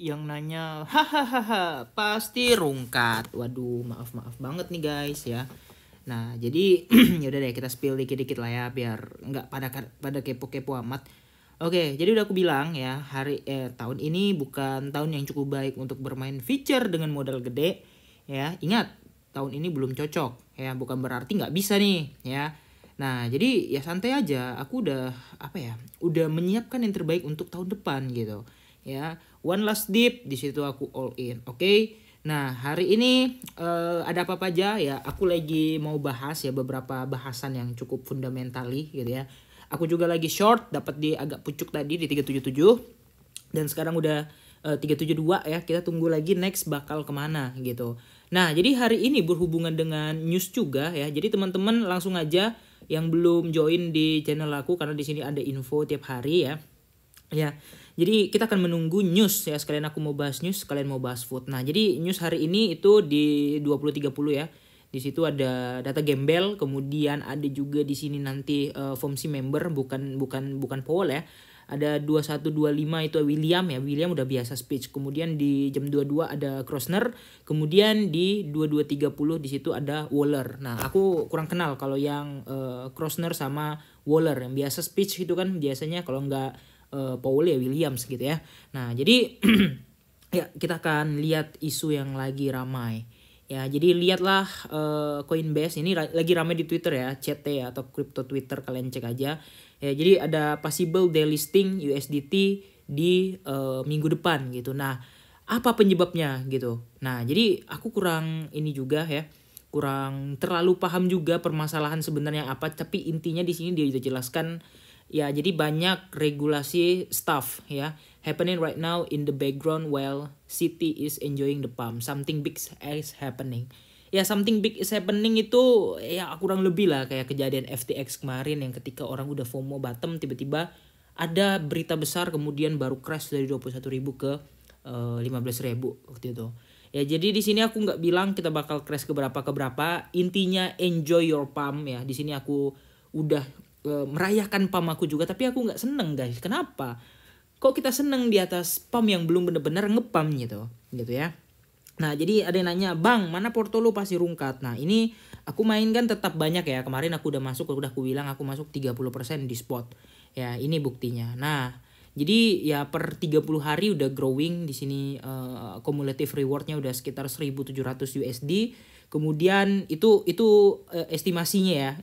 yang nanya hahaha pasti rungkat. Waduh, maaf banget nih guys ya. Nah, jadi yaudah deh kita spill dikit-dikit lah ya biar nggak pada kepo-kepo amat. Oke, jadi udah aku bilang ya, tahun ini bukan tahun yang cukup baik untuk bermain feature dengan modal gede ya. Ingat, tahun ini belum cocok ya, bukan berarti nggak bisa nih ya. Nah, jadi ya santai aja. Aku udah udah menyiapkan yang terbaik untuk tahun depan gitu. Ya, one last dip di situ aku all in. Oke. Nah, hari ini ada apa aja ya? Aku lagi mau bahas ya beberapa bahasan yang cukup fundamentali gitu ya. Aku juga lagi short dapat di agak pucuk tadi di 377 dan sekarang udah 372 ya. Kita tunggu lagi next bakal kemana gitu. Nah, jadi hari ini berhubungan dengan news juga ya. Jadi teman-teman langsung aja yang belum join di channel aku karena di sini ada info tiap hari ya. Ya, jadi kita akan menunggu news ya. Sekalian aku mau bahas news, sekalian mau bahas food. Nah, jadi news hari ini itu di 20.30 ya. Di situ ada data gembel, kemudian ada juga di sini nanti FOMC member bukan Powell ya. Ada 2125 itu William ya. William udah biasa speech. Kemudian di jam 22 ada Krosner, kemudian di 22.30 di situ ada Waller. Nah, aku kurang kenal kalau yang Krosner sama Waller. Yang biasa speech itu kan biasanya kalau nggak Powell ya Williams gitu ya. Nah, jadi ya kita akan lihat isu yang lagi ramai. Ya, jadi lihatlah Coinbase ini lagi ramai di Twitter ya, CT ya, atau crypto Twitter kalian cek aja. Ya, jadi ada possible delisting USDT di minggu depan gitu. Nah, apa penyebabnya gitu. Nah, jadi aku kurang ini juga ya. Kurang terlalu paham juga permasalahan sebenarnya apa, tapi intinya di sini dia jelaskan ya, jadi banyak regulasi stuff ya happening right now in the background while city is enjoying the pump. Something big is happening. Ya, something big is happening itu ya kurang lebih lah kayak kejadian FTX kemarin yang ketika orang udah FOMO bottom tiba-tiba ada berita besar kemudian baru crash dari 21.000 ke 15.000 waktu itu. Ya, jadi di sini aku nggak bilang kita bakal crash ke berapa. Intinya enjoy your pump ya. Di sini aku udah merayakan pump aku juga, tapi aku nggak seneng guys. Kenapa? Kok kita seneng di atas pump yang belum benar-benar ngepump gitu ya. Nah, jadi ada yang nanya, bang mana porto lu pasti rungkat. Nah, ini aku main kan tetap banyak ya. Kemarin aku udah aku bilang aku masuk 30% di spot. Ya, ini buktinya. Nah, jadi ya per 30 hari udah growing di sini, cumulative rewardnya udah sekitar 1.700 USD. Kemudian itu estimasinya.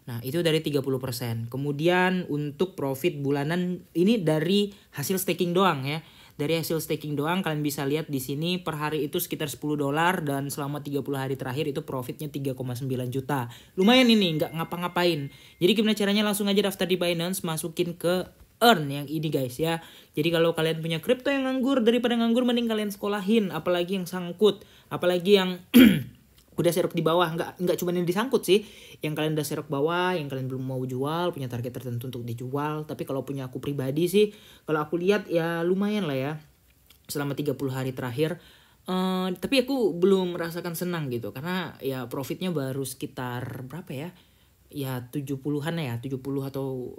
Nah, itu dari 30%. Kemudian untuk profit bulanan ini dari hasil staking doang ya. Dari hasil staking doang kalian bisa lihat di sini per hari itu sekitar $10 dan selama 30 hari terakhir itu profitnya 3,9 juta. Lumayan ini, nggak ngapa-ngapain. Jadi gimana caranya, langsung aja daftar di Binance, masukin ke earn yang ini guys ya. Jadi kalau kalian punya kripto yang nganggur, daripada nganggur mending kalian sekolahin, apalagi yang sangkut, apalagi yang udah serok di bawah, nggak cuma yang disangkut sih, yang kalian udah serok bawah, yang kalian belum mau jual, punya target tertentu untuk dijual. Tapi kalau punya aku pribadi sih, kalau aku lihat ya lumayan lah ya selama 30 hari terakhir. Tapi aku belum merasakan senang gitu karena ya profitnya baru sekitar berapa ya, ya 70-an ya, 70 atau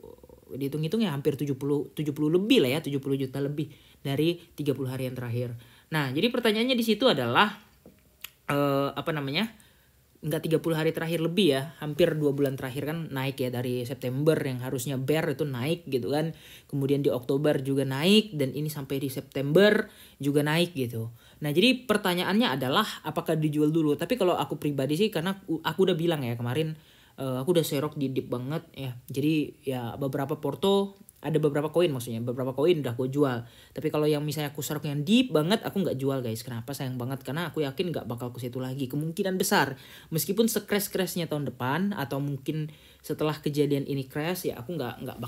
dihitung-hitung ya hampir 70 lebih lah ya, 70 juta lebih dari 30 hari yang terakhir. Nah, jadi pertanyaannya di situ adalah nggak 30 hari terakhir lebih ya, hampir 2 bulan terakhir kan naik ya, dari September yang harusnya bear itu naik gitu kan, kemudian di Oktober juga naik, dan ini sampai di September juga naik gitu. Nah, jadi pertanyaannya adalah apakah dijual dulu. Tapi kalau aku pribadi sih, karena aku udah bilang ya kemarin, aku udah serok di deep banget ya, jadi ya beberapa koin maksudnya, beberapa koin udah gue jual. Tapi kalau yang misalnya aku serok yang deep banget, aku nggak jual guys. Kenapa? Sayang banget, karena aku yakin nggak bakal ke situ lagi kemungkinan besar. Meskipun se-crash-crashnya tahun depan atau mungkin setelah kejadian ini crash ya, aku nggak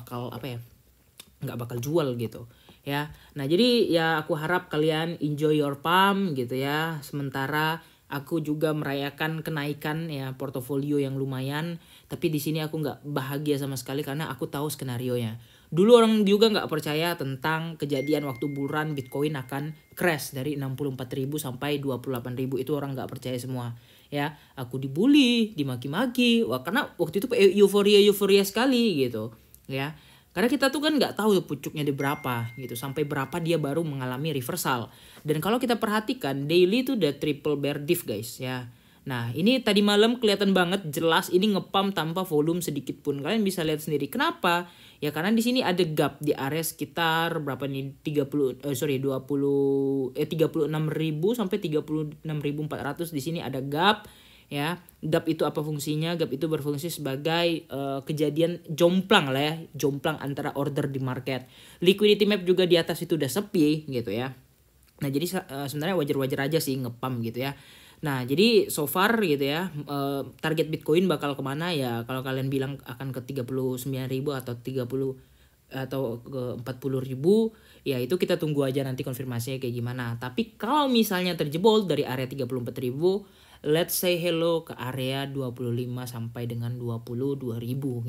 bakal jual gitu ya. Nah, jadi ya aku harap kalian enjoy your pump gitu ya. Sementara aku juga merayakan kenaikan ya portofolio yang lumayan. Tapi di sini aku nggak bahagia sama sekali karena aku tahu skenarionya. Dulu orang juga nggak percaya tentang kejadian waktu bulan Bitcoin akan crash dari 64.000 sampai 28.000. Itu orang nggak percaya semua ya. Aku dibully, dimaki-maki. Wah, karena waktu itu euforia sekali gitu ya. Karena kita tuh kan nggak tahu pucuknya di berapa gitu, sampai berapa dia baru mengalami reversal. Dan kalau kita perhatikan daily tuh udah triple bear div guys ya. Nah ini tadi malam kelihatan banget jelas ini ngepump tanpa volume sedikit pun. Kalian bisa lihat sendiri. Kenapa? Ya karena di sini ada gap di area sekitar berapa nih 36.000 sampai 36.400 di sini ada gap ya. Gap itu apa fungsinya? Gap itu berfungsi sebagai kejadian jomplang lah ya, jomplang antara order di market. Liquidity map juga di atas itu udah sepi gitu ya. Nah jadi sebenarnya wajar-wajar aja sih ngepump gitu ya. Nah jadi so far gitu ya, target Bitcoin bakal kemana ya, kalau kalian bilang akan ke 39.000 atau 30 atau ke 40.000, ya itu kita tunggu aja nanti konfirmasinya kayak gimana. Tapi kalau misalnya terjebol dari area 34.000, let's say hello ke area 25 sampai dengan 22.000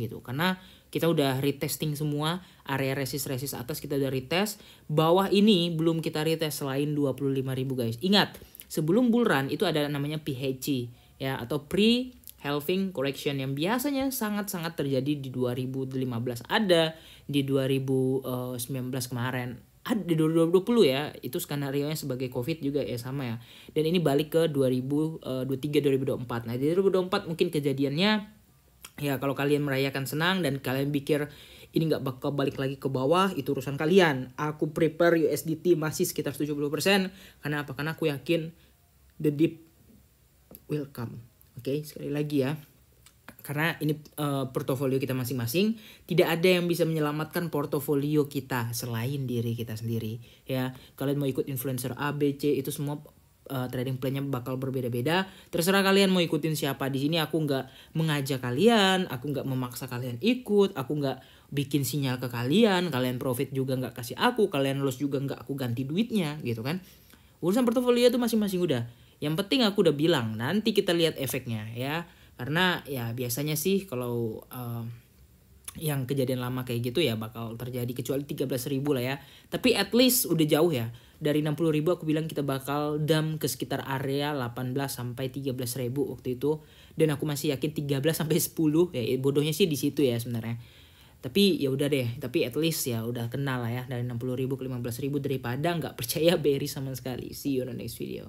gitu. Karena kita udah retesting semua area resist atas, kita udah retest. Bawah ini belum kita retest selain 25.000 guys. Ingat, sebelum bull run itu ada namanya PHC ya, atau pre-halving correction yang biasanya sangat-sangat terjadi di 2015, ada di 2019 kemarin, ada di 2020 ya, itu skenario nya sebagai covid juga ya sama ya. Dan ini balik ke 2023-2024. Nah di 2024 mungkin kejadiannya ya, kalau kalian merayakan senang dan kalian pikir ini nggak bakal balik lagi ke bawah, itu urusan kalian. Aku prepare USDT masih sekitar 70%. Karena apa? Karena aku yakin the dip will come. Oke, sekali lagi ya. Karena ini portofolio kita masing-masing, tidak ada yang bisa menyelamatkan portofolio kita selain diri kita sendiri ya. Kalian mau ikut influencer A, B, C, itu semua trading plan-nya bakal berbeda-beda. Terserah kalian mau ikutin siapa. Di sini aku nggak mengajak kalian, aku nggak memaksa kalian ikut, aku nggak bikin sinyal ke kalian. Kalian profit juga nggak kasih aku, kalian loss juga nggak aku ganti duitnya gitu kan. Urusan portofolio itu masing-masing udah. Yang penting aku udah bilang, nanti kita lihat efeknya ya. Karena ya biasanya sih kalau yang kejadian lama kayak gitu ya bakal terjadi, kecuali 13.000 lah ya. Tapi at least udah jauh ya. Dari 60.000 aku bilang kita bakal dump ke sekitar area 18 sampai 13.000 waktu itu. Dan aku masih yakin 13 sampai 10 ya, bodohnya sih di situ ya sebenarnya. Tapi ya udah deh, tapi at least ya udah kenal lah ya, dari 60.000 ke 15.000 daripada nggak percaya bearish sama sekali. See you on the next video.